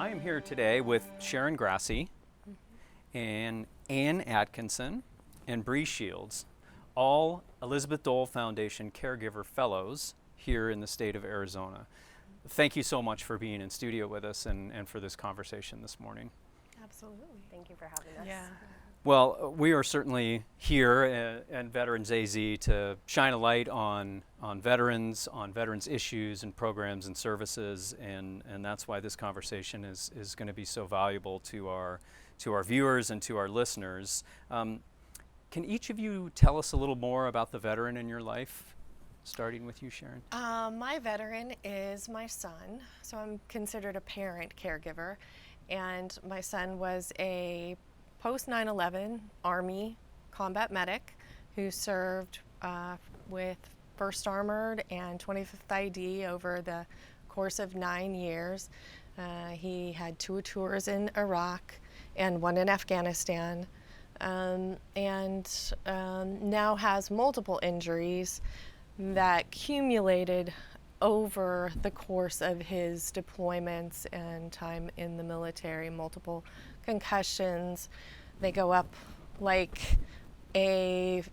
I am here today with Sharon Grassi and Ann Atkinson and Bree Shields, all Elizabeth Dole Foundation Caregiver Fellows here in the state of Arizona. Thank you so much for being in studio with us and for this conversation this morning. Absolutely. Thank you for having us. Yeah. Well, we are certainly here at Veterans AZ to shine a light on veterans issues and programs and services, and that's why this conversation is going to be so valuable to our viewers and to our listeners. Can each of you tell us a little more about the veteran in your life, starting with you, Sharon? My veteran is my son, so I'm considered a parent caregiver, and my son was a post 9/11 Army combat medic who served with 1st Armored and 25th ID over the course of 9 years. He had 2 tours in Iraq and 1 in Afghanistan, and now has multiple injuries that accumulated over the course of his deployments and time in the military. Multiple concussions. They go up like a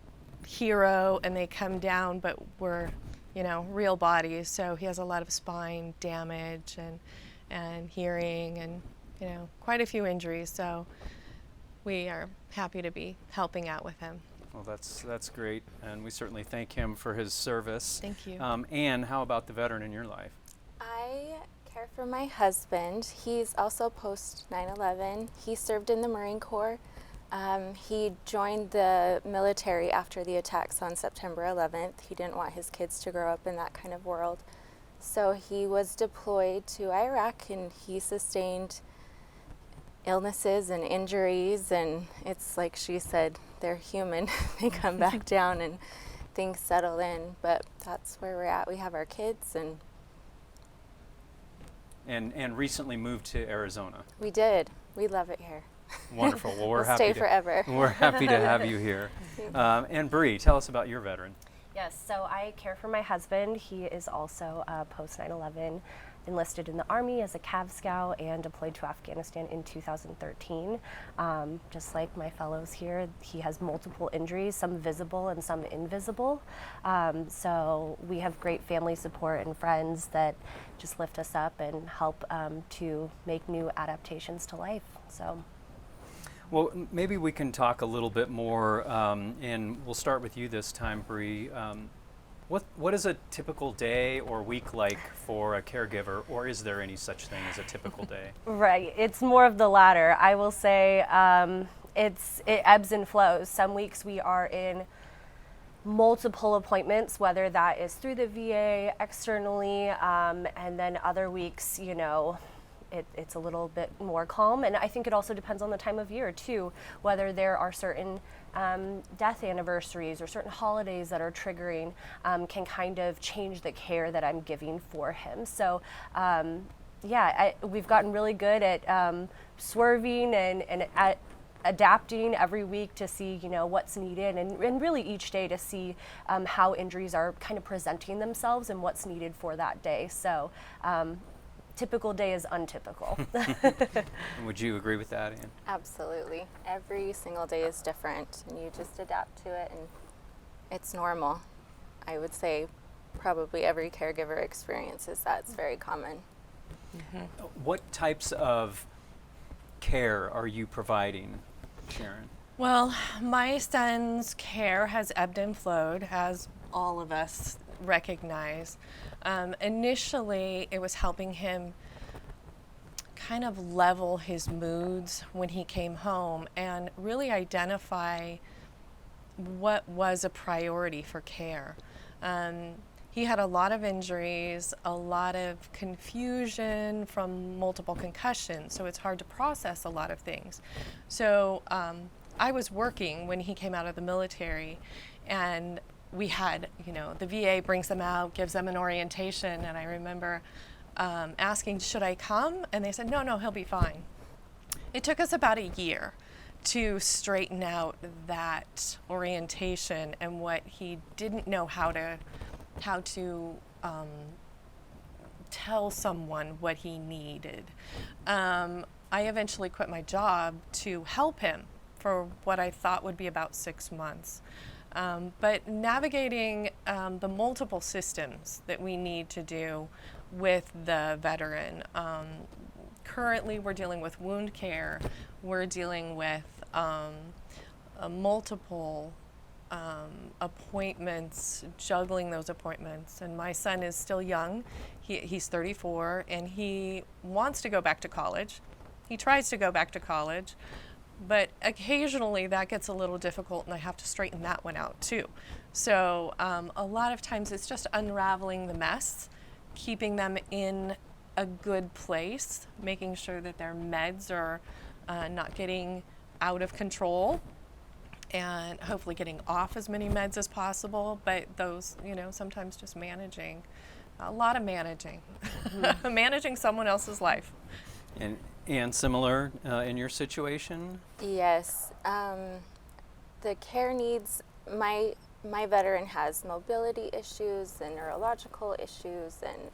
hero and they come down, but we're, real bodies. So he has a lot of spine damage and hearing and, quite a few injuries. So we are happy to be helping out with him. Well, that's great, and we certainly thank him for his service. Thank you. Ann, how about the veteran in your life? I care for my husband. He's also post 9/11. He served in the Marine Corps. He joined the military after the attacks on September 11th. He didn't want his kids to grow up in that kind of world. So he was deployed to Iraq, and he sustained illnesses and injuries, and it's like she said, they're human. They come back down and things settle in, but that's where we're at. We have our kids And recently moved to Arizona. We did. We love it here. Wonderful. Well, we're We'll happy stay forever. We're happy to have you here. And Bree, tell us about your veteran. Yes, so I care for my husband. He is also post 9/11, enlisted in the Army as a Cav Scout and deployed to Afghanistan in 2013. Just like my fellows here, he has multiple injuries, some visible and some invisible. So we have great family support and friends that just lift us up and help to make new adaptations to life. So. Well, maybe we can talk a little bit more, and we'll start with you this time, Bree. What is a typical day or week like for a caregiver, or is there any such thing as a typical day? Right, it's more of the latter. I will say it ebbs and flows. Some weeks we are in multiple appointments, whether that is through the VA, externally, and then other weeks, it's a little bit more calm. And I think it also depends on the time of year too, whether there are certain death anniversaries or certain holidays that are triggering can kind of change the care that I'm giving for him. So we've gotten really good at swerving and at adapting every week to see what's needed, and really each day to see how injuries are kind of presenting themselves and what's needed for that day. So typical day is untypical. Would you agree with that, Ann? Absolutely. Every single day is different, and you just adapt to it, and it's normal. I would say probably every caregiver experiences that. It's very common. Mm-hmm. What types of care are you providing, Sharon? Well, my son's care has ebbed and flowed, as all of us recognize. Initially, it was helping him kind of level his moods when he came home and really identify what was a priority for care. He had a lot of injuries, a lot of confusion from multiple concussions, so it's hard to process a lot of things. So I was working when he came out of the military, and we had, the VA brings them out, gives them an orientation, and I remember asking, should I come? And they said, no, he'll be fine. It took us about a year to straighten out that orientation and what he didn't know how to tell someone what he needed. I eventually quit my job to help him for what I thought would be about 6 months. But navigating the multiple systems that we need to do with the veteran. Currently, we're dealing with wound care. We're dealing with multiple appointments, juggling those appointments. And my son is still young. He's 34, and he wants to go back to college. He tries to go back to college, but occasionally that gets a little difficult, and I have to straighten that one out too. So a lot of times it's just unraveling the mess, keeping them in a good place, making sure that their meds are not getting out of control, and hopefully getting off as many meds as possible. But those, sometimes just managing, a lot of managing, managing someone else's life. And similar in your situation? Yes. The care needs, my veteran has mobility issues and neurological issues, and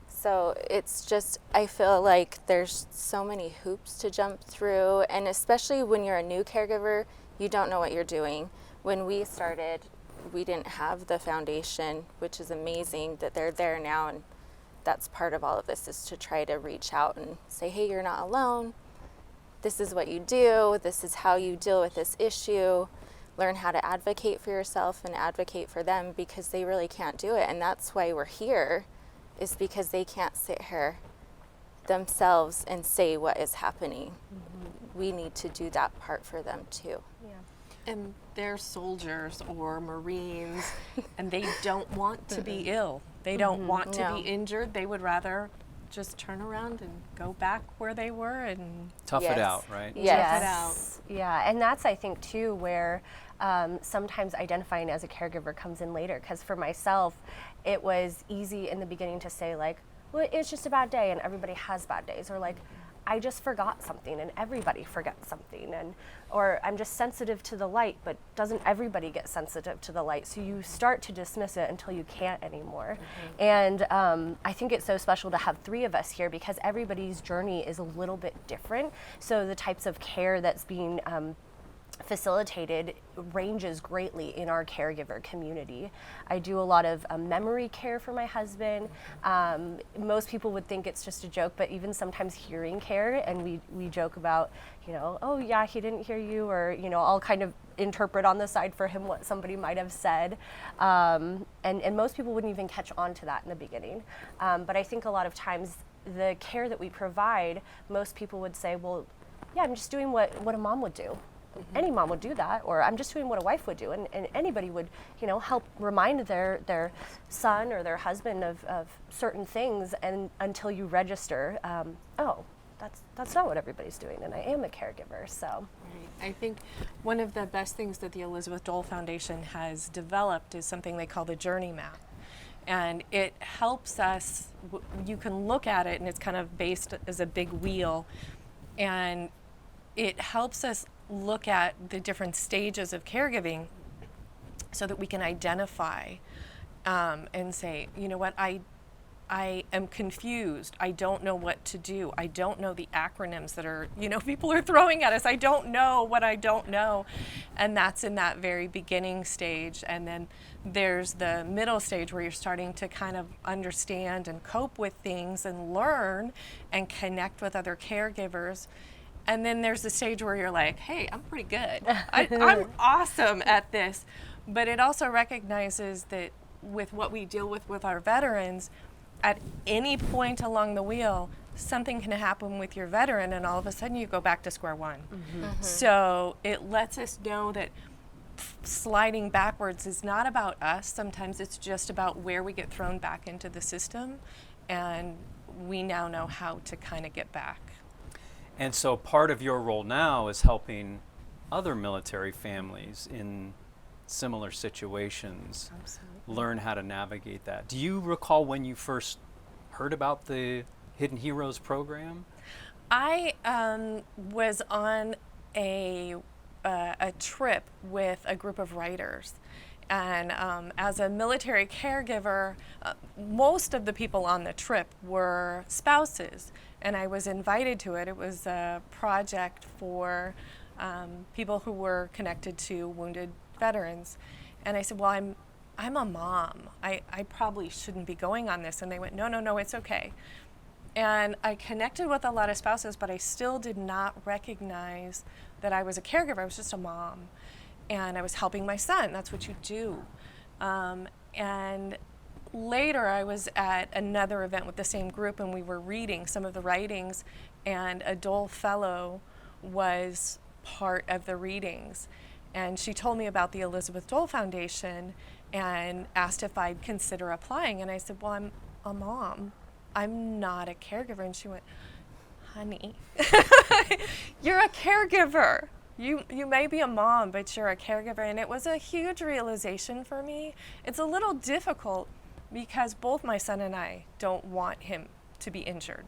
so it's just, I feel like there's so many hoops to jump through, and especially when you're a new caregiver, you don't know what you're doing. When we started, we didn't have the foundation, which is amazing that they're there now, and that's part of all of this, is to try to reach out and say, hey, you're not alone. This is what you do. This is how you deal with this issue. Learn how to advocate for yourself and advocate for them, because they really can't do it. And that's why we're here, is because they can't sit here themselves and say what is happening. Mm-hmm. We need to do that part for them too. Yeah. And they're soldiers or Marines, and they don't want to be ill. They don't want to be injured. They would rather just turn around and go back where they were and Tough it out, right? Yes. tough it out. Yeah, and that's, I think, too, where sometimes identifying as a caregiver comes in later. Because for myself, it was easy in the beginning to say, like, well, it's just a bad day, and everybody has bad days. Or like, I just forgot something, and everybody forgets something. Or I'm just sensitive to the light, but doesn't everybody get sensitive to the light? So you start to dismiss it until you can't anymore. And I think it's so special to have 3 of us here, because everybody's journey is a little bit different. So the types of care that's being facilitated ranges greatly in our caregiver community. I do a lot of memory care for my husband. Most people would think it's just a joke, but even sometimes hearing care, and we joke about, oh yeah, he didn't hear you, or I'll kind of interpret on the side for him what somebody might have said. And most people wouldn't even catch on to that in the beginning. But I think a lot of times the care that we provide, most people would say, well, yeah, I'm just doing what a mom would do. Any mom would do that, or I'm just doing what a wife would do, and anybody would, help remind their son or their husband of certain things, and until you register, oh, that's not what everybody's doing, and I am a caregiver, so. Right. I think one of the best things that the Elizabeth Dole Foundation has developed is something they call the Journey Map. And it helps us, you can look at it, and it's kind of based as a big wheel, and it helps us look at the different stages of caregiving so that we can identify and say, you know what, I am confused. I don't know what to do. I don't know the acronyms that are, people are throwing at us. I don't know what I don't know. And that's in that very beginning stage. And then there's the middle stage where you're starting to kind of understand and cope with things and learn and connect with other caregivers. And then there's the stage where you're like, hey, I'm pretty good. I'm awesome at this. But it also recognizes that with what we deal with our veterans, at any point along the wheel, something can happen with your veteran, and all of a sudden you go back to square one. So it lets us know that sliding backwards is not about us. Sometimes it's just about where we get thrown back into the system, and we now know how to kind of get back. And so part of your role now is helping other military families in similar situations learn how to navigate that. Do you recall when you first heard about the Hidden Heroes program? I was on a trip with a group of writers, And as a military caregiver, most of the people on the trip were spouses, and I was invited to it. It was a project for people who were connected to wounded veterans. And I said, well, I'm a mom. I probably shouldn't be going on this. And they went, no, it's okay. And I connected with a lot of spouses, but I still did not recognize that I was a caregiver. I was just a mom. And I was helping my son. That's what you do. And later I was at another event with the same group, and we were reading some of the writings, and a Dole Fellow was part of the readings. And she told me about the Elizabeth Dole Foundation and asked if I'd consider applying. And I said, well, I'm a mom. I'm not a caregiver. And she went, honey, you're a caregiver. You may be a mom, but you're a caregiver. And it was a huge realization for me. It's a little difficult because both my son and I don't want him to be injured.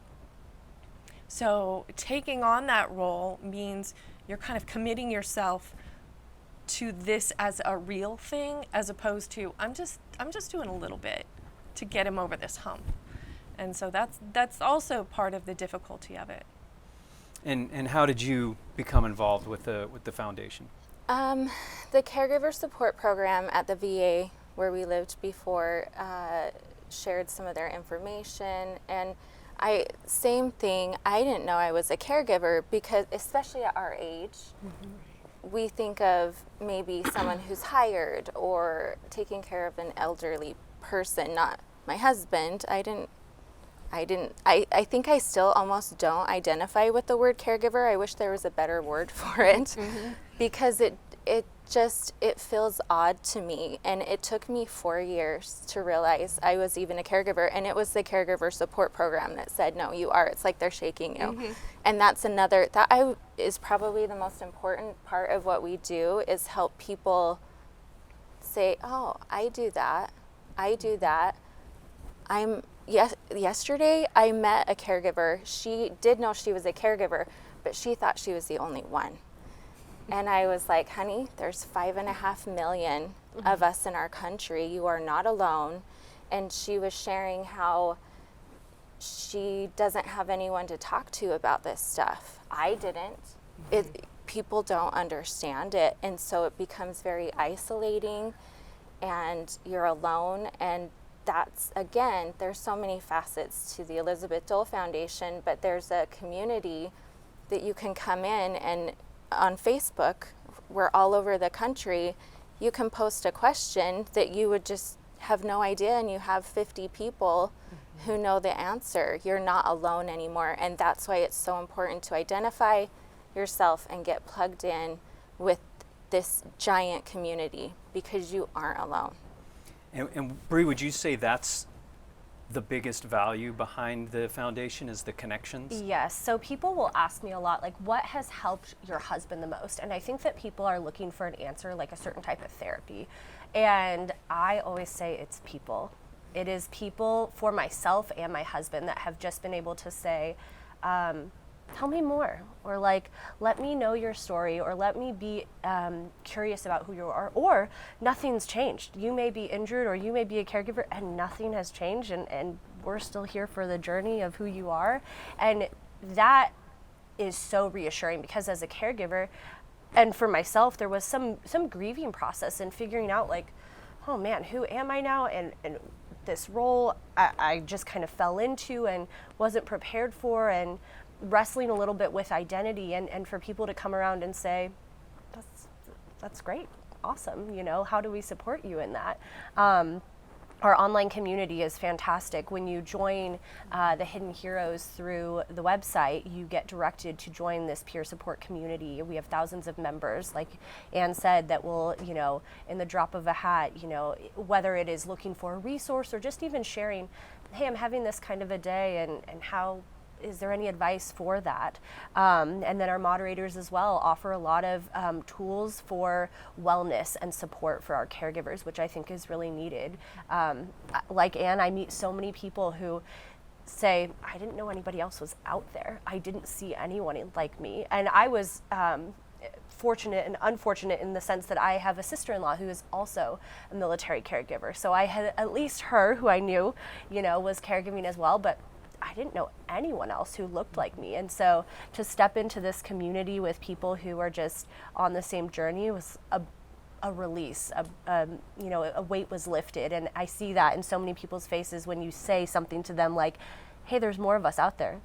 So taking on that role means you're kind of committing yourself to this as a real thing, as opposed to I'm just doing a little bit to get him over this hump. And so that's also part of the difficulty of it. And how did you become involved with the foundation? The caregiver support program at the VA where we lived before shared some of their information, and same thing, I didn't know I was a caregiver because, especially at our age, we think of maybe someone who's hired or taking care of an elderly person, not my husband. I think I still almost don't identify with the word caregiver. I wish there was a better word for it because it feels odd to me. And it took me 4 years to realize I was even a caregiver. And it was the caregiver support program that said, no, you are. It's like they're shaking you. And that's is probably the most important part of what we do, is help people say, oh, I do that. Yesterday I met a caregiver. She did know she was a caregiver, but she thought she was the only one. And I was like, honey, there's 5.5 million of us in our country. You are not alone. And she was sharing how she doesn't have anyone to talk to about this stuff. I didn't. People don't understand it. And so it becomes very isolating, and you're alone. And that's, again, there's so many facets to the Elizabeth Dole Foundation, but there's a community that you can come in, and on Facebook, we're all over the country, you can post a question that you would just have no idea, and you have 50 people who know the answer. You're not alone anymore, and that's why it's so important to identify yourself and get plugged in with this giant community, because you aren't alone. And Bree, would you say that's the biggest value behind the foundation, is the connections? Yes. So people will ask me a lot, like, what has helped your husband the most? And I think that people are looking for an answer, like a certain type of therapy. And I always say it's people. It is people, for myself and my husband, that have just been able to say, tell me more, or like, let me know your story, or let me be curious about who you are, or nothing's changed. You may be injured, or you may be a caregiver, and nothing has changed, and we're still here for the journey of who you are. And that is so reassuring, because as a caregiver, and for myself, there was some grieving process in figuring out, like, oh man, who am I now? And this role I just kind of fell into and wasn't prepared for, and wrestling a little bit with identity, and for people to come around and say, that's great, awesome, how do we support you in that? Our online community is fantastic. When you join the Hidden Heroes through the website, you get directed to join this peer support community. We have thousands of members, like Anne said, that will, in the drop of a hat, whether it is looking for a resource or just even sharing, hey, I'm having this kind of a day, and how is there any advice for that? And then our moderators as well offer a lot of tools for wellness and support for our caregivers, which I think is really needed. Like Anne, I meet so many people who say, I didn't know anybody else was out there. I didn't see anyone like me. And I was fortunate and unfortunate in the sense that I have a sister-in-law who is also a military caregiver. So I had at least her, who I knew, was caregiving as well, but I didn't know anyone else who looked like me. And so to step into this community with people who are just on the same journey was a release, a weight was lifted. And I see that in so many people's faces when you say something to them like, hey, there's more of us out there.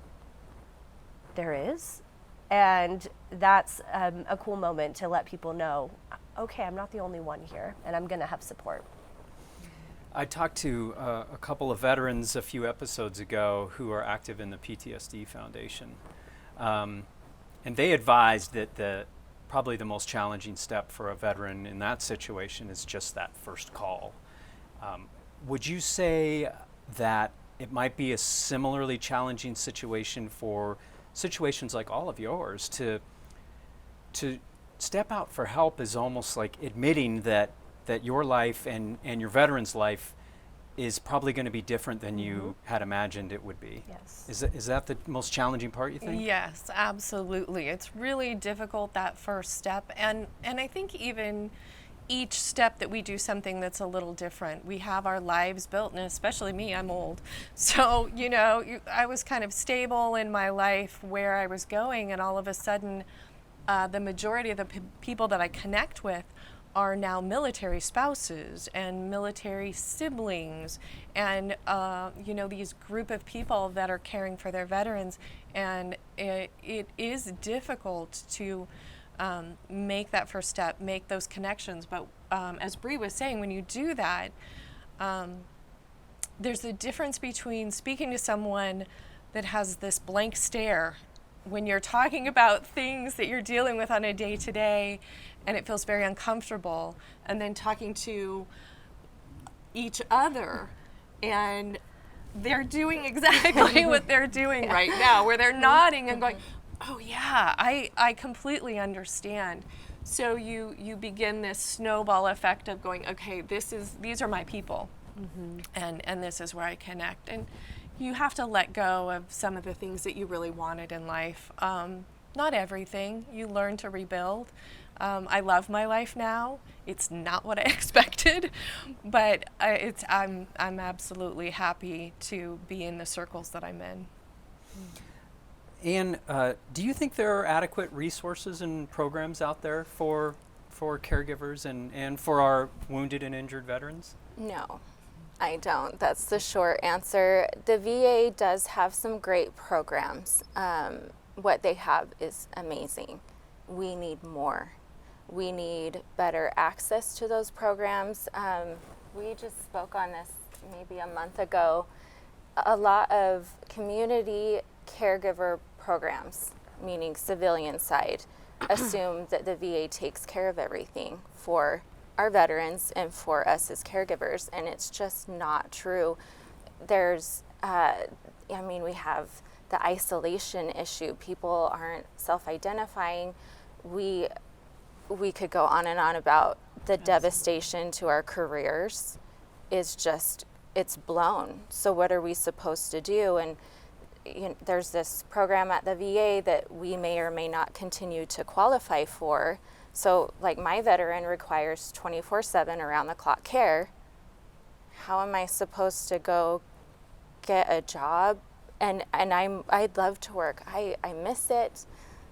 There is. And that's a cool moment to let people know, okay, I'm not the only one here, and I'm going to have support. I talked to a couple of veterans a few episodes ago who are active in the PTSD Foundation. And they advised that probably the most challenging step for a veteran in that situation is just that first call. Would you say that it might be a similarly challenging situation for situations like all of yours to step out for help is almost like admitting that your life and your veteran's life is probably going to be different than you had imagined it would be? Yes. Is that the most challenging part, you think? Yes, absolutely. It's really difficult, that first step. And I think even each step that we do something that's a little different. We have our lives built, and especially me, I'm old. So, I was kind of stable in my life where I was going, and all of a sudden, the majority of the people that I connect with are now military spouses and military siblings and, these group of people that are caring for their veterans. And it is difficult to make that first step, make those connections. But as Bree was saying, when you do that, there's a difference between speaking to someone that has this blank stare when you're talking about things that you're dealing with on a day-to-day and it feels very uncomfortable, and then talking to each other and they're doing exactly what they're doing right now, where they're nodding and going, oh yeah, I completely understand. So you begin this snowball effect of going, okay, these are my people, and this is where I connect. And you have to let go of some of the things that you really wanted in life. Not everything. You learn to rebuild. I love my life now. It's not what I expected, but I'm absolutely happy to be in the circles that I'm in. And do you think there are adequate resources and programs out there for caregivers and for our wounded and injured veterans? No, I don't. That's the short answer. The VA does have some great programs. What they have is amazing. We need more. We need better access to those programs. We just spoke on this maybe a month ago. A lot of community caregiver programs, meaning civilian side, assume that the VA takes care of everything for our veterans and for us as caregivers, and it's just not true. There's, we have the isolation issue. People aren't self-identifying. We could go on and on about the devastation to our careers is just, it's blown. So what are we supposed to do? And there's this program at the VA that we may or may not continue to qualify for. So like my veteran requires 24/7 around-the-clock care. How am I supposed to go get a job? And I'd love to work. I miss it.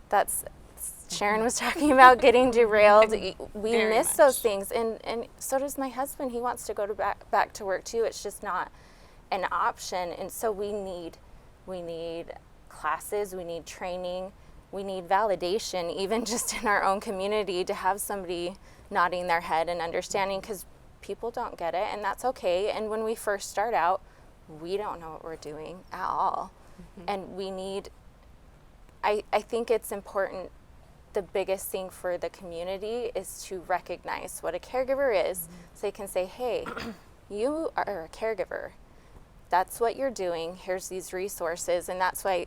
That's Sharon was talking about getting derailed. We miss those things, and so does my husband. He wants to go back to work too. It's just not an option, and so we need classes, we need training, we need validation, even just in our own community, to have somebody nodding their head and understanding, because people don't get it, and that's okay. And when we first start out, we don't know what we're doing at all, and we need. I think it's important. The biggest thing for the community is to recognize what a caregiver is, so they can say, hey, you are a caregiver. That's what you're doing. Here's these resources. And that's why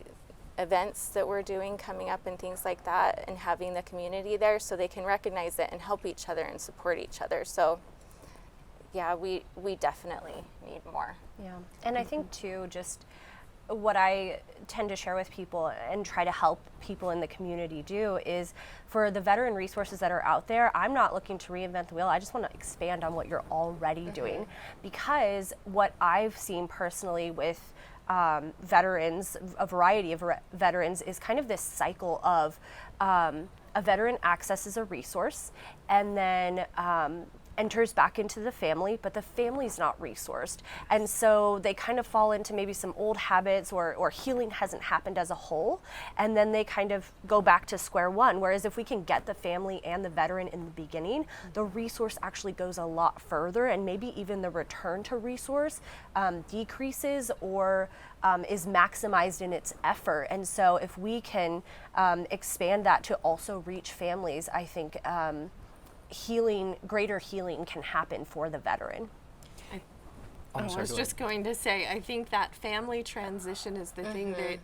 events that we're doing coming up and things like that, and having the community there so they can recognize it and help each other and support each other. So yeah, we definitely need more. Yeah, and I think too, just what I tend to share with people and try to help people in the community do is, for the veteran resources that are out there, I'm not looking to reinvent the wheel. I just want to expand on what you're already doing, because what I've seen personally with veterans, a variety of veterans, is kind of this cycle of a veteran accesses a resource and then enters back into the family, but the family's not resourced. And so they kind of fall into maybe some old habits, or healing hasn't happened as a whole. And then they kind of go back to square one. Whereas if we can get the family and the veteran in the beginning, the resource actually goes a lot further, and maybe even the return to resource decreases or is maximized in its effort. And so if we can expand that to also reach families, I think greater healing can happen for the veteran. I was just going to say, I think that family transition is the thing that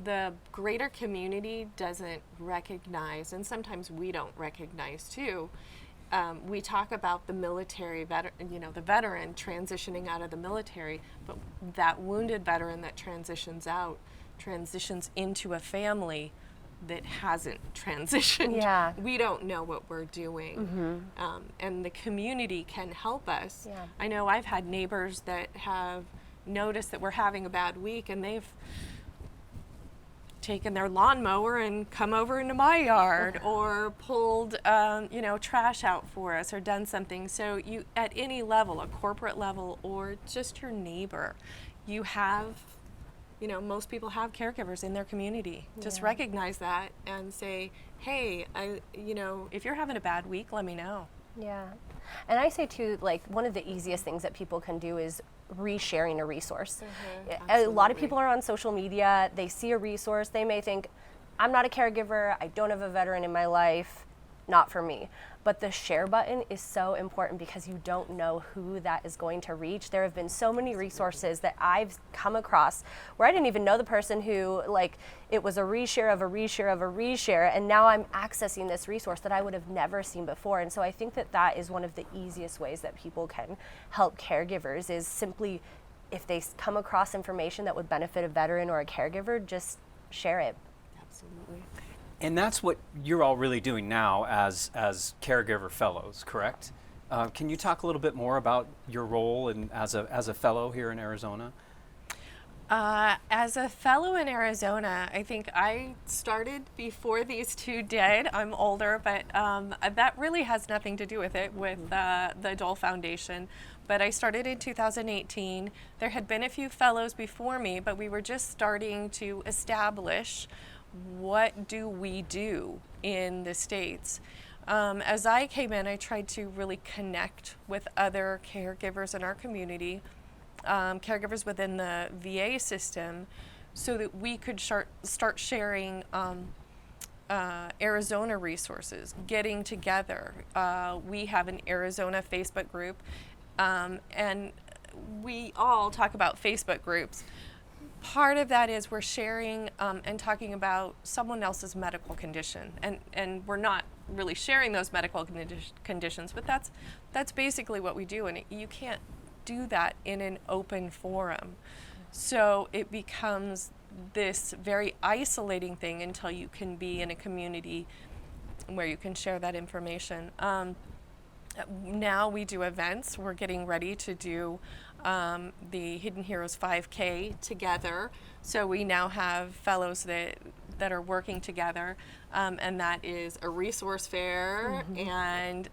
the greater community doesn't recognize, and sometimes we don't recognize too. We talk about the military the veteran transitioning out of the military, but that wounded veteran that transitions into a family that hasn't transitioned. Yeah. We don't know what we're doing. And the community can help us. Yeah. I know I've had neighbors that have noticed that we're having a bad week, and they've taken their lawnmower and come over into my yard, or pulled trash out for us, or done something. So you, at any level, a corporate level or just your neighbor, you have, most people have caregivers in their community. Just recognize that and say, hey, if you're having a bad week, let me know. Yeah. And I say too, like, one of the easiest things that people can do is resharing a resource. A lot of people are on social media, they see a resource, they may think, I'm not a caregiver, I don't have a veteran in my life, not for me. But the share button is so important, because you don't know who that is going to reach. There have been so many resources that I've come across where I didn't even know the person who, like, it was a reshare of a reshare of a reshare, and now I'm accessing this resource that I would have never seen before. And so I think that that is one of the easiest ways that people can help caregivers, is simply, if they come across information that would benefit a veteran or a caregiver, just share it. Absolutely. And that's what you're all really doing now as caregiver fellows, correct? Can you talk a little bit more about your role as a fellow here in Arizona? As a fellow in Arizona, I think I started before these two did. I'm older, but that really has nothing to do with it, with the Dole Foundation. But I started in 2018. There had been a few fellows before me, but we were just starting to establish what do we do in the States. As I came in, I tried to really connect with other caregivers in our community, caregivers within the VA system, so that we could start sharing Arizona resources, getting together. We have an Arizona Facebook group, and we all talk about Facebook groups. Part of that is we're sharing and talking about someone else's medical condition, and we're not really sharing those medical conditions, but that's basically what we do, and you can't do that in an open forum. So it becomes this very isolating thing until you can be in a community where you can share that information. Now we do events. We're getting ready to do the Hidden Heroes 5K together. So we now have fellows that are working together, and that is a resource fair, and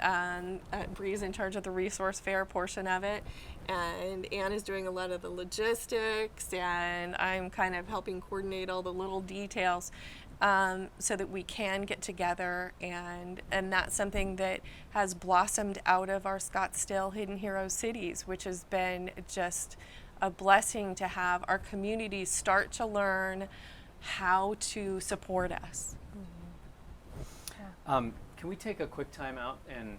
Bree's in charge of the resource fair portion of it, and Ann is doing a lot of the logistics, and I'm kind of helping coordinate all the little details. So that we can get together, and that's something that has blossomed out of our Scottsdale Hidden Heroes cities, which has been just a blessing to have our communities start to learn how to support us. Can we take a quick time out and?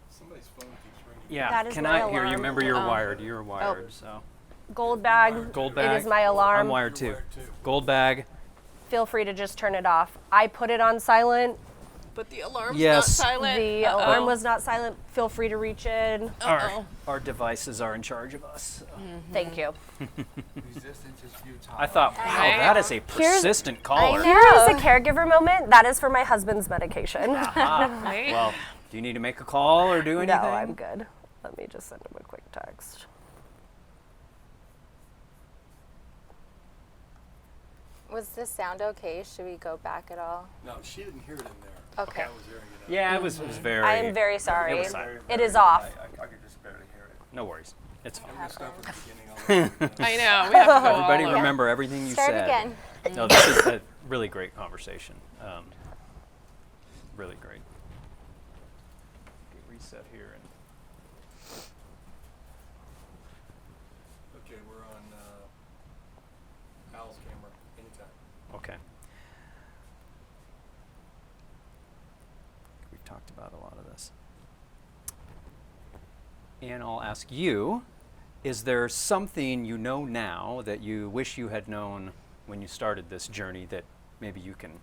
Somebody's phone keeps ringing. Yeah, That is can my I hear you? alarm. Remember, you're wired. You're wired. So Gold bag. gold bag. It is my alarm. I'm wired too. Gold bag. Feel free to just turn it off. I put it on silent. But the alarm's Yes. not silent. The alarm was not silent. Feel free to reach in. Our devices are in charge of us. Thank you. Resistance is futile. I thought, wow, that is a persistent caller. Here is a caregiver moment. That is for my husband's medication. Right? Well, do you need to make a call or do anything? No, I'm good. Let me just send him a quick text. Was the sound okay? Should we go back at all? No, she didn't hear it in there. Okay. I was hearing it out. Yeah, it was very. I am very sorry. was It is off. I could just barely hear it. No worries. It's fine. I'm going to start from the beginning. I know. We have to go Everybody all over. remember everything you Start said. again. No, this is a really great conversation. Really great. Okay, reset here. Okay, we're on Al's camera. Anytime. Okay. We've talked about a lot of this. And I'll ask you, is there something you know now that you wish you had known when you started this journey that maybe you can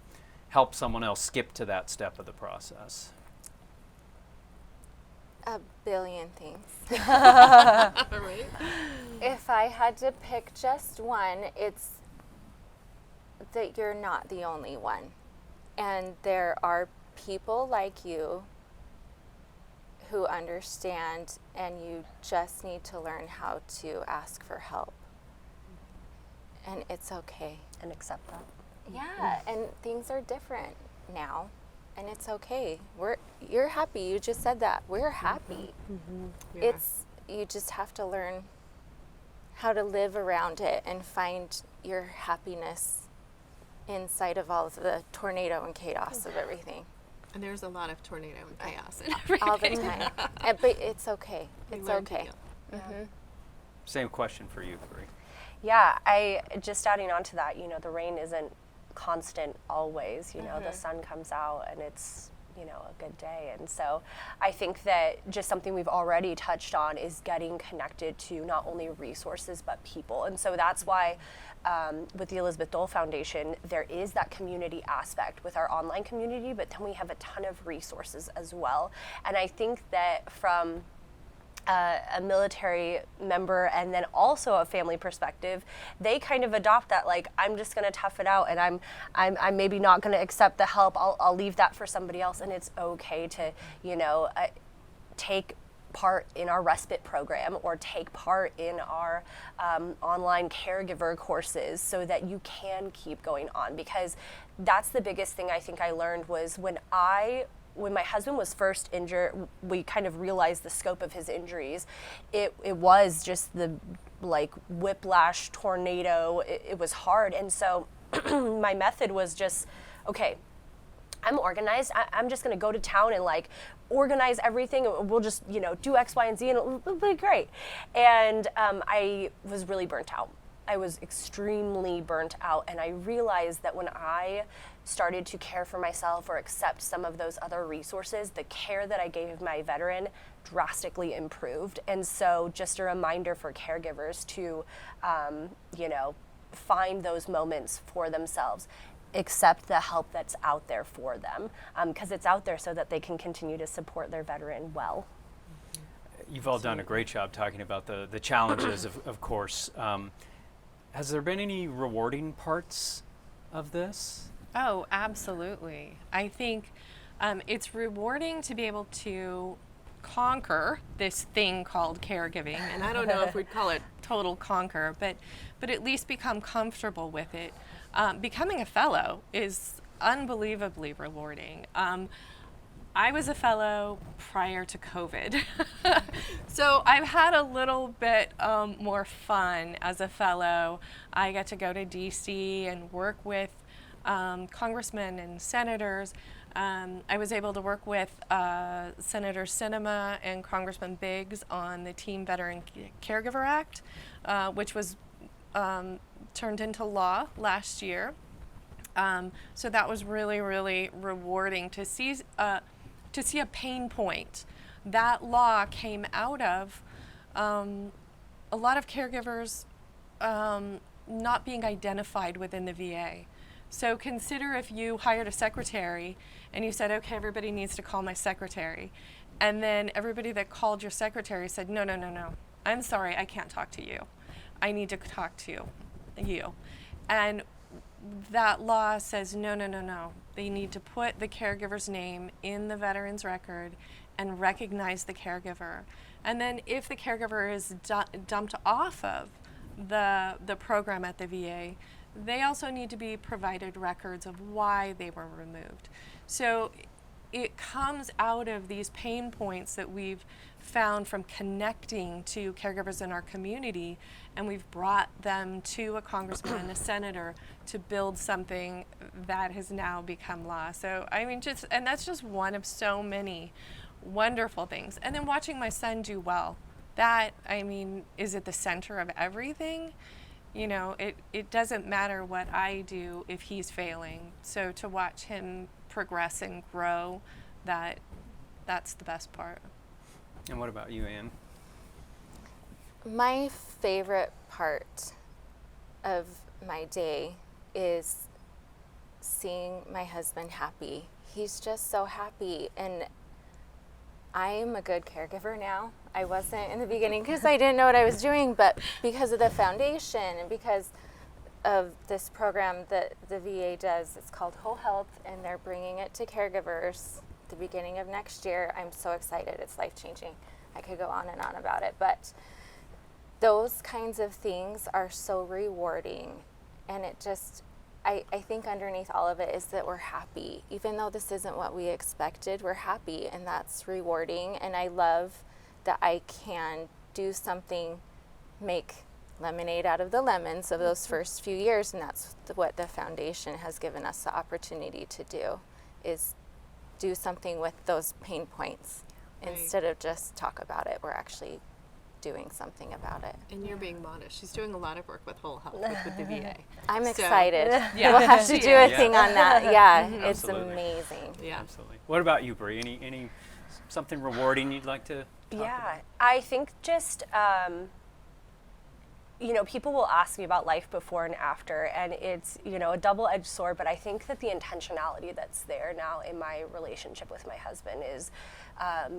help someone else skip to that step of the process? A billion things. Right? If I had to pick just one, it's that you're not the only one. And there are people like you who understand, and you just need to learn how to ask for help. And it's okay. And accept that. Yeah, and things are different now, and it's okay. You're happy. You just said that. We're happy. Yeah. You just have to learn how to live around it and find your happiness inside of all of the tornado and chaos of everything. And there's a lot of tornado and chaos and everything. All the time. But it's okay. We It's learn to okay. deal. Same question for you, Bree. Yeah, I just adding on to that, the rain isn't constant always, the sun comes out and it's, a good day. And so I think that just something we've already touched on is getting connected to not only resources, but people. And so that's why with the Elizabeth Dole Foundation, there is that community aspect with our online community, but then we have a ton of resources as well. And I think that from a military member and then also a family perspective, they kind of adopt that, like, I'm just going to tough it out, and I'm maybe not going to accept the help. I'll leave that for somebody else, and it's okay to take part in our respite program or take part in our online caregiver courses so that you can keep going on, because that's the biggest thing I think I learned was when my husband was first injured, we kind of realized the scope of his injuries. It was just the whiplash tornado. It was hard. And so my method was just, okay, I'm organized. I'm just going to go to town and organize everything. We'll just, do X, Y, and Z, and it'll be great. And I was really burnt out. I was extremely burnt out, and I realized that when I started to care for myself or accept some of those other resources, the care that I gave my veteran drastically improved. And so just a reminder for caregivers to, find those moments for themselves, accept the help that's out there for them, because it's out there so that they can continue to support their veteran well. You've all done a great job talking about the challenges, of course. Has there been any rewarding parts of this? Oh, absolutely. I think it's rewarding to be able to conquer this thing called caregiving. And I don't know if we'd call it total conquer, but at least become comfortable with it. Becoming a fellow is unbelievably rewarding. I was a fellow prior to COVID. So I've had a little bit more fun as a fellow. I got to go to DC and work with congressmen and senators. I was able to work with Senator Sinema and Congressman Biggs on the Teen Veteran Caregiver Act, which was turned into law last year. So that was really, really rewarding to see a pain point. That law came out of a lot of caregivers not being identified within the VA. So consider if you hired a secretary and you said, okay, everybody needs to call my secretary. And then everybody that called your secretary said, no, no, no, no. I'm sorry, I can't talk to you. I need to talk to you. And that law says, no, no, no, no. They need to put the caregiver's name in the veteran's record and recognize the caregiver. And then if the caregiver is dumped off of the program at the VA, they also need to be provided records of why they were removed. So it comes out of these pain points that we've found from connecting to caregivers in our community, and we've brought them to a congressman and a senator to build something that has now become law. So I mean, and that's just one of so many wonderful things. And then watching my son do well, that, I mean, is at the center of everything. You know, it doesn't matter what I do if he's failing. So to watch him progress and grow, that's the best part. And what about you, Ann? My favorite part of my day is seeing my husband happy. He's just so happy, and I'm a good caregiver now. I wasn't in the beginning because I didn't know what I was doing, but because of the foundation and because of this program that the VA does, it's called Whole Health, and they're bringing it to caregivers the beginning of next year. I'm so excited. It's life-changing. I could go on and on about it, but those kinds of things are so rewarding, and it just, I think underneath all of it is that we're happy. Even though this isn't what we expected, we're happy, and that's rewarding. And I love that I can do something, make lemonade out of the lemons of those first few years, and that's what the foundation has given us the opportunity to do, is do something with those pain points. Right. Instead of just talk about it, we're actually doing something about it. And you're being modest. She's doing a lot of work with Whole Health, with the VA. I'm So, excited. yeah, We'll have to she do a is. thing on that. Yeah, it's Absolutely. amazing. Yeah. Absolutely. What about you, Bree? Any something rewarding you'd like to talk Yeah, about? I think just, you know, people will ask me about life before and after, and it's, you know, a double-edged sword, but I think that the intentionality that's there now in my relationship with my husband is,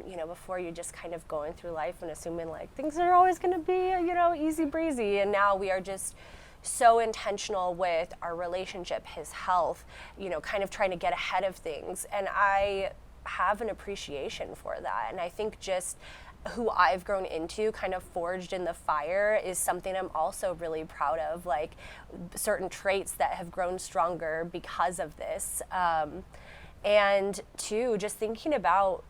you know, before you just kind of going through life and assuming like things are always going to be, you know, easy breezy, and now we are just so intentional with our relationship, his health, you know, kind of trying to get ahead of things, and I have an appreciation for that, and I think just who I've grown into, kind of forged in the fire, is something I'm also really proud of, like certain traits that have grown stronger because of this. And two, just thinking about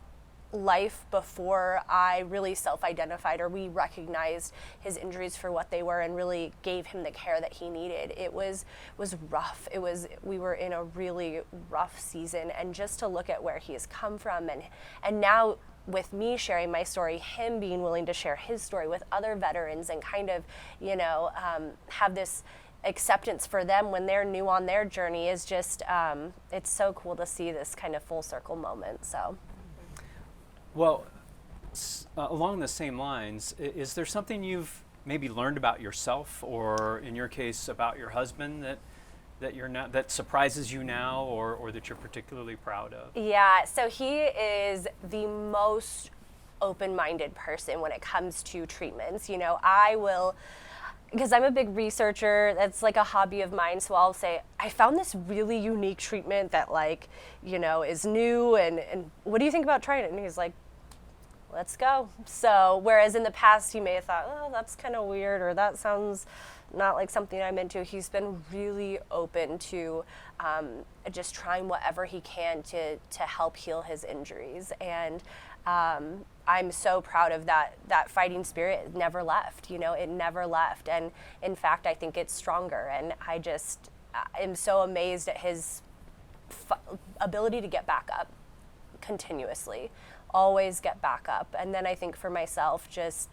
life before I really self-identified or we recognized his injuries for what they were and really gave him the care that he needed. It was rough. We were in a really rough season, and just to look at where he has come from, and now with me sharing my story, him being willing to share his story with other veterans and kind of, you know, have this acceptance for them when they're new on their journey is just, it's so cool to see this kind of full circle moment, so. Well, along the same lines, is there something you've maybe learned about yourself, or in your case about your husband, that surprises you now, or that you're particularly proud of? Yeah, so he is the most open-minded person when it comes to treatments. You know, I will, because I'm a big researcher, that's like a hobby of mine, so I'll say, I found this really unique treatment that, like, you know, is new, and what do you think about trying it? And he's like, let's go. So, whereas in the past he may have thought, oh, that's kind of weird, or that sounds not like something I'm into, he's been really open to just trying whatever he can to help heal his injuries. And I'm so proud of that fighting spirit. It never left, you know, it never left. And in fact, I think it's stronger. And I just am so amazed at his ability to get back up continuously, always get back up. And then I think for myself, just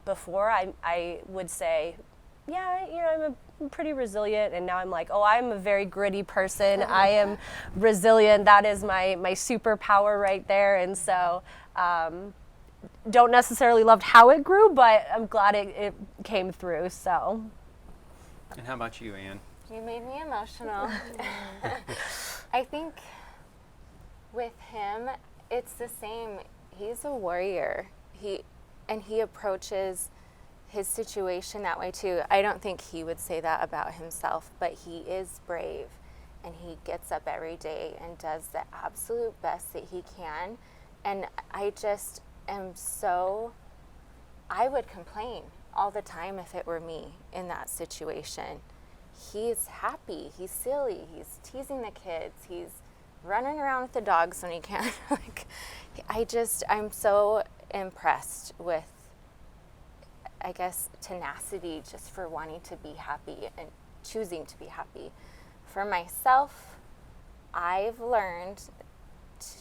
before I would say, yeah, you know, I'm pretty resilient, and now I'm like, oh, I'm a very gritty person. I am resilient. That is my superpower right there. And so don't necessarily love how it grew, but I'm glad it came through, so. And how about you, Ann? You made me emotional. I think with him, it's the same. He's a warrior. He approaches his situation that way too. I don't think he would say that about himself, but he is brave, and he gets up every day and does the absolute best that he can. And I just am so, I would complain all the time if it were me in that situation. He's happy, he's silly, he's teasing the kids, he's running around with the dogs when he can. Like, I'm so impressed with, I guess, tenacity just for wanting to be happy and choosing to be happy. For myself, I've learned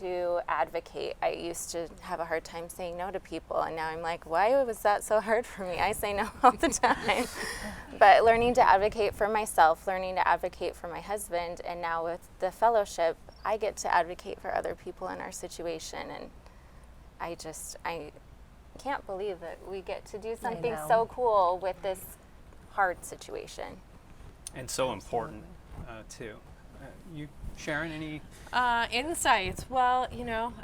to advocate. I used to have a hard time saying no to people, and now I'm like, why was that so hard for me? I say no all the time. But learning to advocate for myself, learning to advocate for my husband, and now with the fellowship, I get to advocate for other people in our situation. And I can't believe that we get to do something so cool with this hard situation. And so important, too. You, Sharon, any? Insights. Well,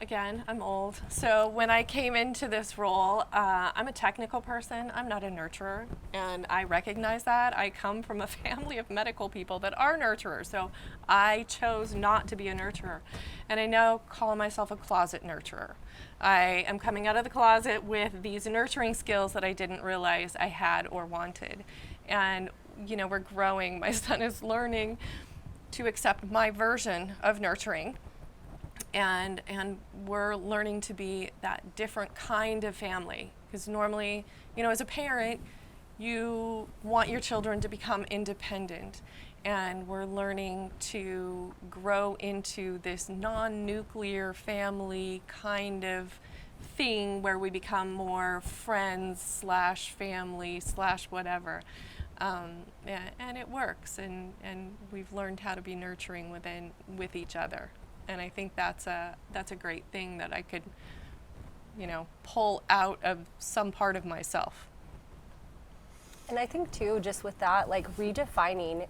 again, I'm old. So when I came into this role, I'm a technical person. I'm not a nurturer. And I recognize that. I come from a family of medical people that are nurturers. So I chose not to be a nurturer. And I now call myself a closet nurturer. I am coming out of the closet with these nurturing skills that I didn't realize I had or wanted. And, we're growing. My son is learning to accept my version of nurturing, and we're learning to be that different kind of family, because normally, as a parent, you want your children to become independent, and we're learning to grow into this non-nuclear family kind of thing where we become more friends / family / whatever. And it works, and we've learned how to be nurturing with each other, and I think that's a great thing that I could, pull out of some part of myself. And I think too, just with that, like redefining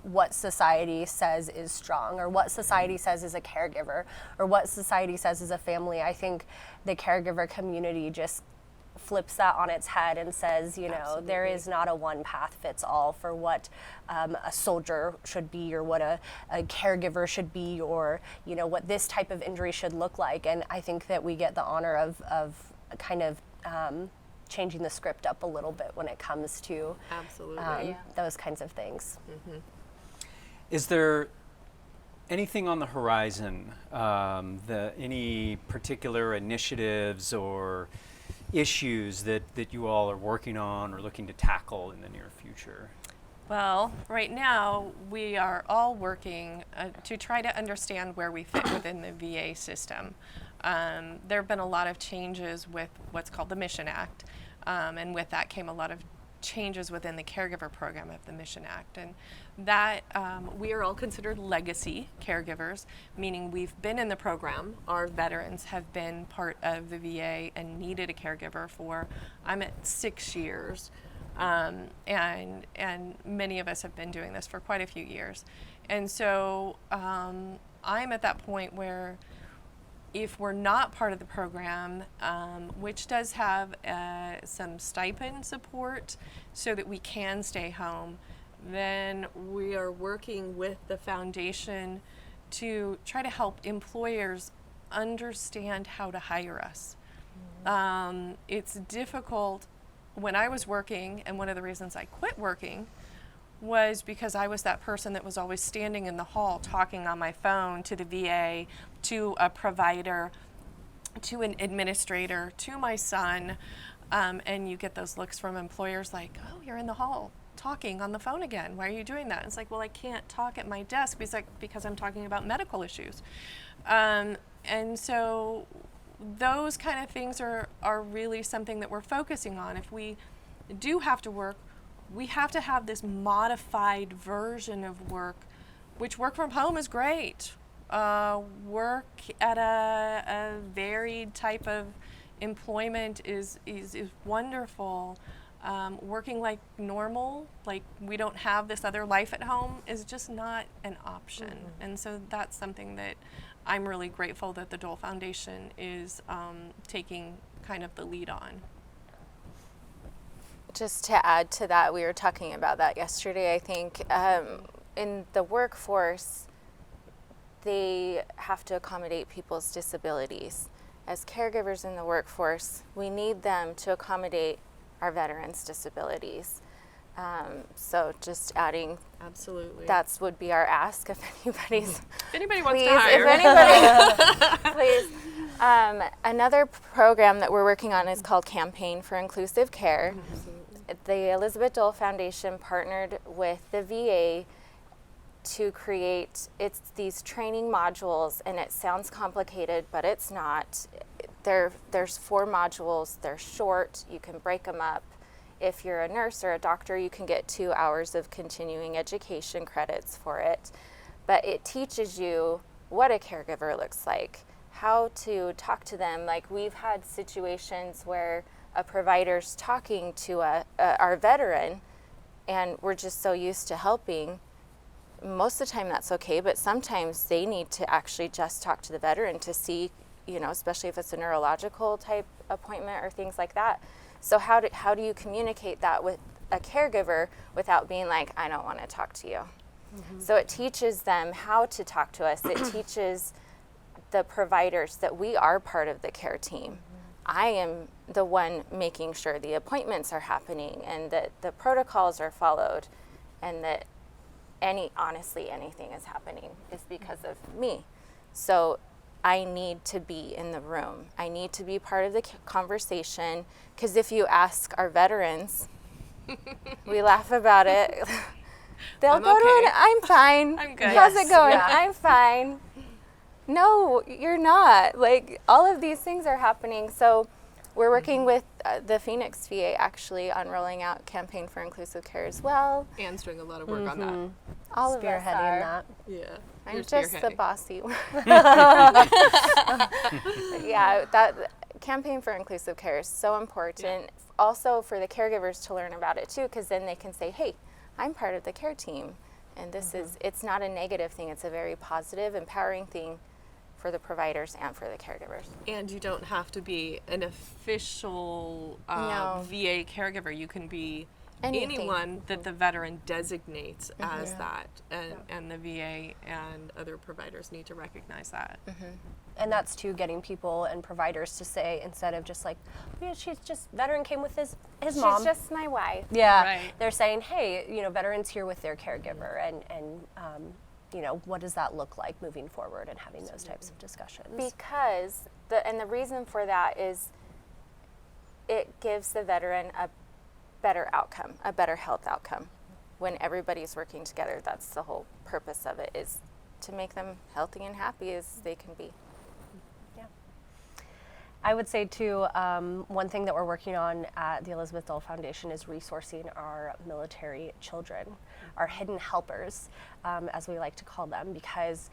what society says is strong, or what society says is a caregiver, or what society says is a family. I think the caregiver community just flips that on its head and says, Absolutely. there is not a one path fits all for what a soldier should be, or what a caregiver should be, or what this type of injury should look like. And I think that we get the honor of kind of changing the script up a little bit when it comes to Absolutely. those kinds of things. Mm-hmm. Is there anything on the horizon, any particular initiatives or issues that you all are working on or looking to tackle in the near future? Well, right now we are all working to try to understand where we fit within the VA system. There have been a lot of changes with what's called the Mission Act, and with that came a lot of changes within the caregiver program of the Mission Act, and that we are all considered legacy caregivers, meaning we've been in the program. Our veterans have been part of the VA and needed a caregiver for, I'm at 6 years, and many of us have been doing this for quite a few years. And so I'm at that point where if we're not part of the program, which does have some stipend support so that we can stay home, then we are working with the foundation to try to help employers understand how to hire us. It's difficult. When I was working, and one of the reasons I quit working was because I was that person that was always standing in the hall talking on my phone to the VA, to a provider, to an administrator, to my son, and you get those looks from employers like, oh, you're in the hall talking on the phone again. Why are you doing that? It's like, well, I can't talk at my desk because I'm talking about medical issues. And so those kind of things are really something that we're focusing on. If we do have to work, we have to have this modified version of work, which work from home is great. Work at a varied type of employment is wonderful. working like normal, like we don't have this other life at home, is just not an option. And so that's something that I'm really grateful that the Dole Foundation is taking kind of the lead on. Just to add to that, we were talking about that yesterday, I think. In the workforce, they have to accommodate people's disabilities. As caregivers in the workforce, we need them to accommodate our veterans' disabilities. So just adding, Absolutely. that would be our ask if anybody's, If anybody wants please, to hire. if anybody, please. Another program that we're working on is called Campaign for Inclusive Care. The Elizabeth Dole Foundation partnered with the VA to create these training modules, and it sounds complicated, but it's not. There's 4 modules. They're short. You can break them up. If you're a nurse or a doctor, you can get 2 hours of continuing education credits for it. But it teaches you what a caregiver looks like, how to talk to them. Like, we've had situations where a provider's talking to our veteran, and we're just so used to helping. Most of the time that's okay, but sometimes they need to actually just talk to the veteran to see, especially if it's a neurological type appointment or things like that. So how do you communicate that with a caregiver without being like, I don't want to talk to you? So it teaches them how to talk to us. It teaches the providers that we are part of the care team. I am the one making sure the appointments are happening and that the protocols are followed, and that honestly anything is happening is because of me. So I need to be in the room. I need to be part of the conversation, because if you ask our veterans, we laugh about it. They'll I'm go okay. to I'm fine. I'm good. How's it going? Yeah. I'm fine. No, you're not. Like, all of these things are happening. So we're working with the Phoenix VA actually on rolling out Campaign for Inclusive Care as well. Anne's doing a lot of work on that. All of us Spearheading are. that. Yeah. I'm You're just the spearheading. bossy one. Yeah, that Campaign for Inclusive Care is so important. Also for the caregivers to learn about it too, because then they can say, hey, I'm part of the care team. And this it's not a negative thing, it's a very positive, empowering thing for the providers and for the caregivers. And you don't have to be an official No. VA caregiver. You can be Anything. anyone that the veteran designates as that. And the VA and other providers need to recognize that. And that's too getting people and providers to say, instead of just like, yeah, she's just, veteran came with his mom. She's just my wife. Yeah, Right. they're saying, hey, veterans here with their caregiver, and what does that look like moving forward, and having those types of discussions. Because the reason for that is it gives the veteran a better outcome, a better health outcome. When everybody's working together, that's the whole purpose of it, is to make them healthy and happy as they can be. Yeah. I would say too, one thing that we're working on at the Elizabeth Dole Foundation is resourcing our military children, our hidden helpers, as we like to call them, because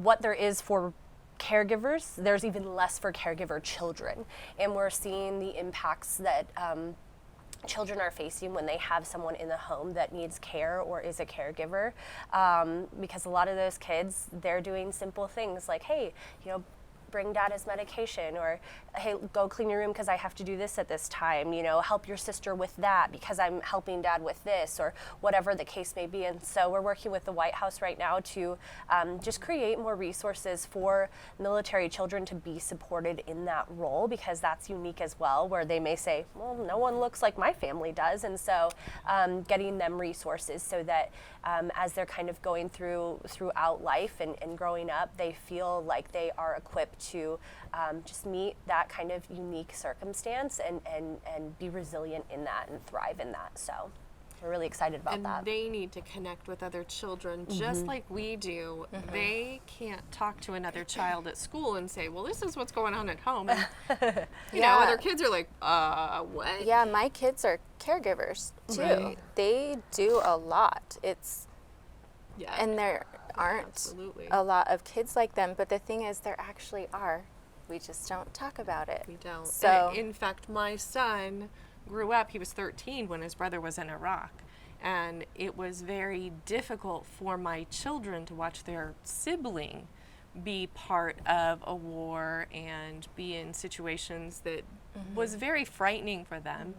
what there is for caregivers, there's even less for caregiver children. And we're seeing the impacts that children are facing when they have someone in the home that needs care or is a caregiver, because a lot of those kids, they're doing simple things like, hey, bring dad his medication, or hey, go clean your room because I have to do this at this time, help your sister with that because I'm helping dad with this, or whatever the case may be. And so we're working with the White House right now to just create more resources for military children to be supported in that role, because that's unique as well, where they may say, well, no one looks like my family does. And so getting them resources so that as they're kind of going throughout life and growing up, they feel like they are equipped to just meet that kind of unique circumstance and be resilient in that and thrive in that. So we're really excited about And that. they need to connect with other children just like we do. They can't talk to another child at school and say, well, this is what's going on at home. And, Yeah. other kids are like, what? Yeah, my kids are caregivers too. Right. They do a lot. Yeah. And there aren't Absolutely. a lot of kids like them, but the thing is, there actually are. We just don't talk about it. We don't. So In fact, my son grew up, he was 13 when his brother was in Iraq. And it was very difficult for my children to watch their sibling be part of a war and be in situations that was very frightening for them.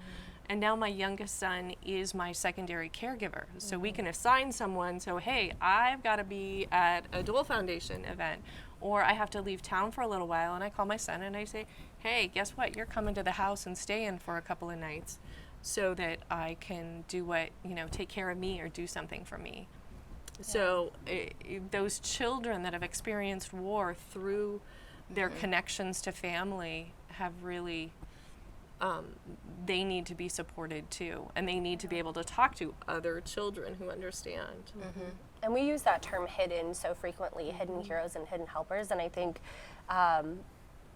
And now my youngest son is my secondary caregiver. So we can assign someone, so hey, I've got to be at a Dole Foundation event, or I have to leave town for a little while, and I call my son and I say, hey, guess what? You're coming to the house and staying for a couple of nights so that I can do what, take care of me or do something for me. Yeah. So those children that have experienced war through their connections to family have really, they need to be supported too, and they need to be able to talk to other children who understand. And we use that term hidden so frequently, hidden heroes and hidden helpers, and I think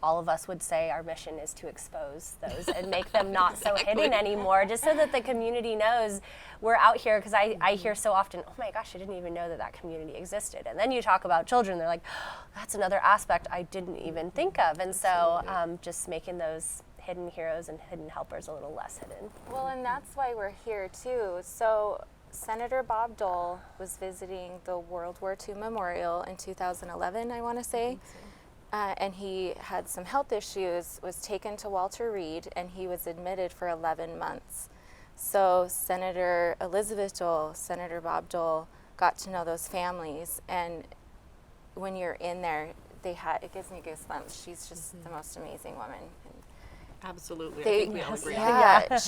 all of us would say our mission is to expose those and make them not so hidden anymore, just so that the community knows we're out here, because I hear so often, oh my gosh, I didn't even know that community existed. And then you talk about children, they're like, oh, that's another aspect I didn't even think of. And so just making those hidden heroes and hidden helpers a little less hidden. Well, and that's why we're here too. So Senator Bob Dole was visiting the World War II Memorial in 2011, I want to say. And he had some health issues, was taken to Walter Reed, and he was admitted for 11 months. So Senator Elizabeth Dole, Senator Bob Dole got to know those families, and when you're in there, it gives me goosebumps. She's just the most amazing woman. Absolutely, I think we all agree. Yeah,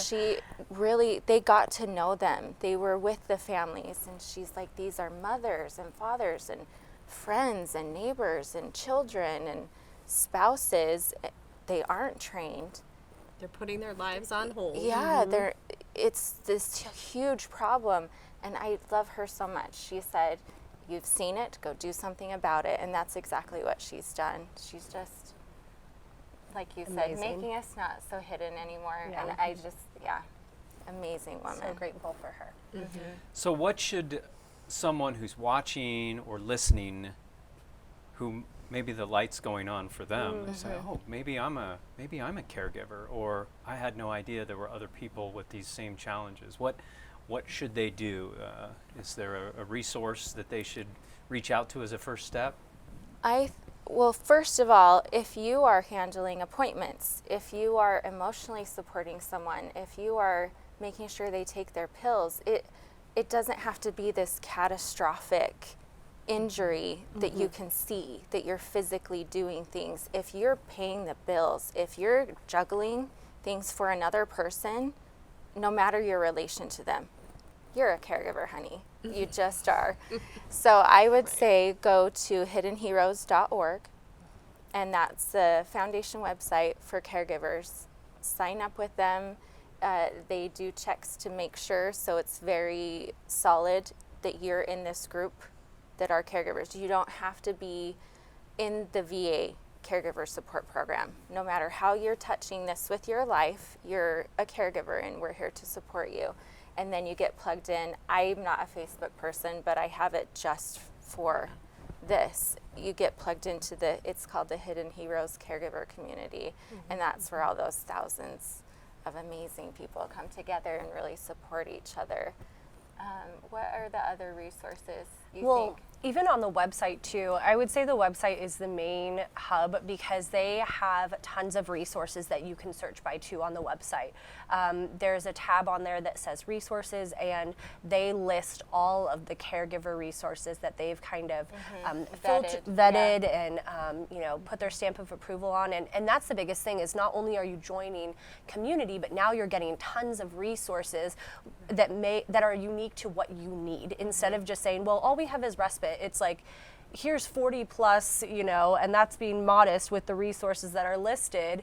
they got to know them. They were with the families, and she's like, these are mothers and fathers and friends and neighbors and children and spouses. They aren't trained. They're putting their lives on hold. Yeah, it's this huge problem, and I love her so much. She said, you've seen it, go do something about it, and that's exactly what she's done. She's just, like you said, making us not so hidden anymore. Yeah. And I just, amazing woman. So grateful for her. So what should someone who's watching or listening, who maybe the light's going on for them, say, oh, maybe I'm a caregiver, or I had no idea there were other people with these same challenges. What should they do? Is there a resource that they should reach out to as a first step? Well, first of all, if you are handling appointments, if you are emotionally supporting someone, if you are making sure they take their pills, it doesn't have to be this catastrophic injury that you can see, that you're physically doing things. If you're paying the bills, if you're juggling things for another person, no matter your relation to them, you're a caregiver, honey. You just are. So I would say go to hiddenheroes.org, and that's the foundation website for caregivers. Sign up with them. They do checks to make sure, so it's very solid that you're in this group that are caregivers. You don't have to be in the VA caregiver support program. No matter how you're touching this with your life, you're a caregiver, and we're here to support you. And then you get plugged in. I'm not a Facebook person, but I have it just for this. You get plugged into it's called the Hidden Heroes Caregiver Community, and that's where all those thousands of amazing people come together and really support each other. What are the other resources you think? Even on the website too, I would say the website is the main hub, because they have tons of resources that you can search by too on the website. There's a tab on there that says resources, and they list all of the caregiver resources that they've kind of vetted and put their stamp of approval on. And that's the biggest thing, is not only are you joining community, but now you're getting tons of resources that are unique to what you need, instead of just saying, well, all we have is respite. It's like, here's 40 plus, and that's being modest with the resources that are listed,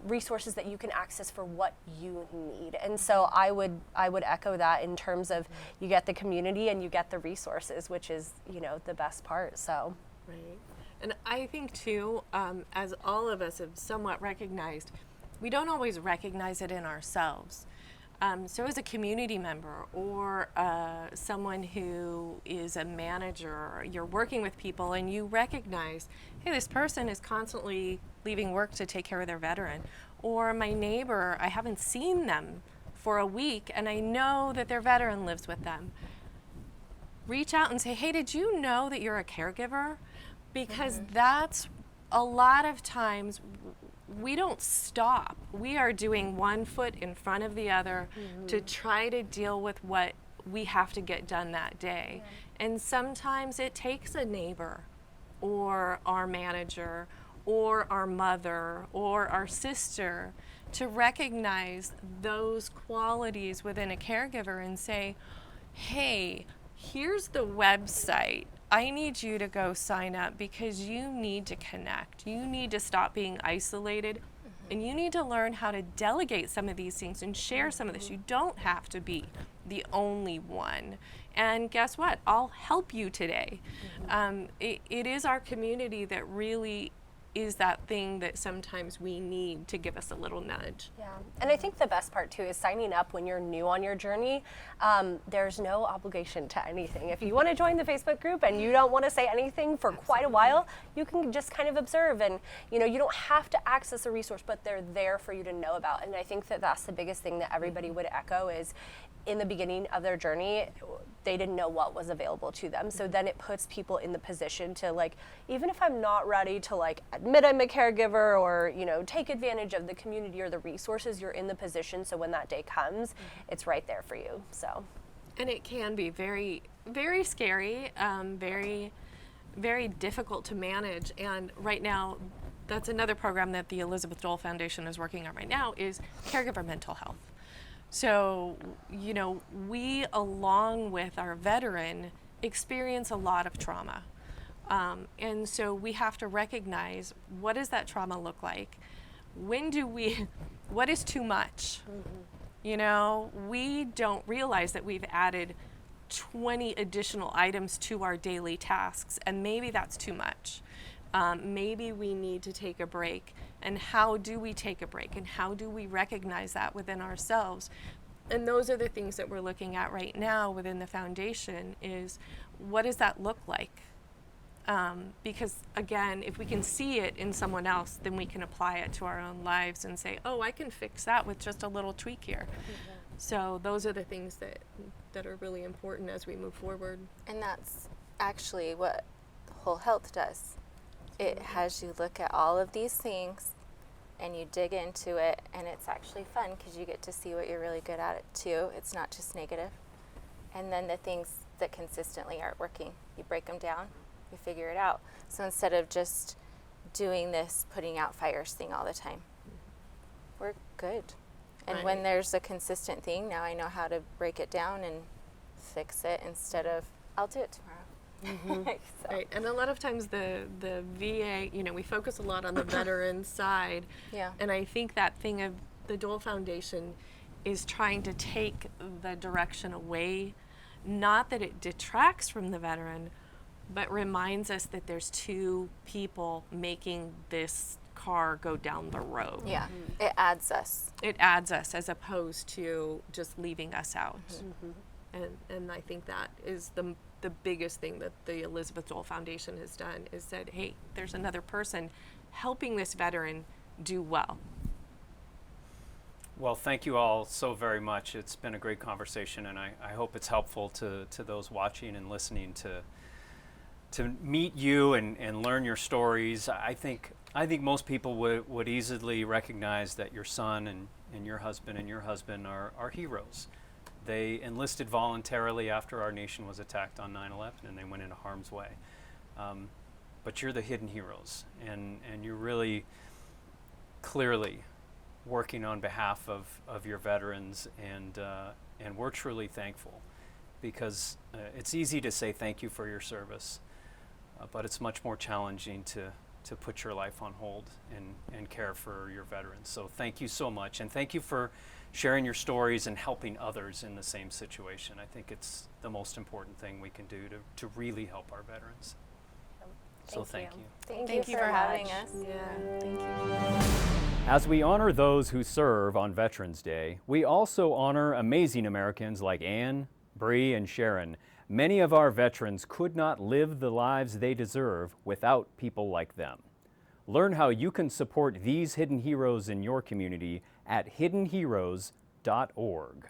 resources that you can access for what you need. And so I would echo that in terms of, you get the community and you get the resources, which is, the best part. So. Right. And I think too, as all of us have somewhat recognized, we don't always recognize it in ourselves. So as a community member, or someone who is a manager, you're working with people and you recognize, hey, this person is constantly leaving work to take care of their veteran, Or my neighbor, I haven't seen them for a week and I know that their veteran lives with them. Reach out and say, hey, did you know that you're a caregiver? Because that's a lot of times we don't stop. We are doing one foot in front of the other to try to deal with what we have to get done that day. And sometimes it takes a neighbor or our manager or our mother or our sister to recognize those qualities within a caregiver and say, hey, here's the website. I need you to go sign up because you need to connect. You need to stop being isolated and you need to learn how to delegate some of these things and share some of this. You don't have to be the only one. And guess what? I'll help you today. It is our community that really is that thing that sometimes we need to give us a little nudge. Yeah, and I think the best part too is signing up when you're new on your journey. There's no obligation to anything. If you want to join the Facebook group and you don't want to say anything for quite a while, you can just kind of observe, and you don't have to access a resource, but they're there for you to know about. And I think that that's the biggest thing that everybody would echo is, in the beginning of their journey, they didn't know what was available to them. So then it puts people in the position to, like, even if I'm not ready to like admit I'm a caregiver or, take advantage of the community or the resources, you're in the position. So when that day comes, it's right there for you. So. And it can be very, very scary, very, very difficult to manage. And right now, that's another program that the Elizabeth Dole Foundation is working on right now is caregiver mental health. So, we, along with our veteran, experience a lot of trauma. And so we have to recognize, what does that trauma look like? What is too much? We don't realize that we've added 20 additional items to our daily tasks, and maybe that's too much. Maybe we need to take a break. And how do we take a break? And how do we recognize that within ourselves? And those are the things that we're looking at right now within the foundation is, what does that look like? Because again, if we can see it in someone else, then we can apply it to our own lives and say, oh, I can fix that with just a little tweak here. So those are the things that are really important as we move forward. And that's actually what whole health does. It has you look at all of these things and you dig into it, and it's actually fun because you get to see what you're really good at it too. It's not just negative. And then the things that consistently aren't working, you break them down, you figure it out. So instead of just doing this putting out fires thing all the time, we're good. And when there's a consistent thing, now I know how to break it down and fix it instead of, I'll do it tomorrow. Right, and a lot of times the VA, we focus a lot on the veteran side. Yeah. And I think that thing of the Dole Foundation is trying to take the direction away, not that it detracts from the veteran, but reminds us that there's two people making this car go down the road. Yeah, it adds us. It adds us as opposed to just leaving us out. And I think that is the biggest thing that the Elizabeth Dole Foundation has done is said, hey, there's another person helping this veteran do well. Well, thank you all so very much. It's been a great conversation, and I hope it's helpful to those watching and listening to meet you and learn your stories. I think most people would easily recognize that your son and your husband are heroes. They enlisted voluntarily after our nation was attacked on 9/11, and they went into harm's way. But you're the hidden heroes, and you're really clearly working on behalf of your veterans, and we're truly thankful, because it's easy to say thank you for your service, but it's much more challenging to put your life on hold and care for your veterans. So thank you so much, and thank you for sharing your stories and helping others in the same situation. I think it's the most important thing we can do to really help our veterans. So thank you. Thank you for having us. Yeah, thank you. As we honor those who serve on Veterans Day, we also honor amazing Americans like Anne, Bree, and Sharon. Many of our veterans could not live the lives they deserve without people like them. Learn how you can support these hidden heroes in your community at hiddenheroes.org.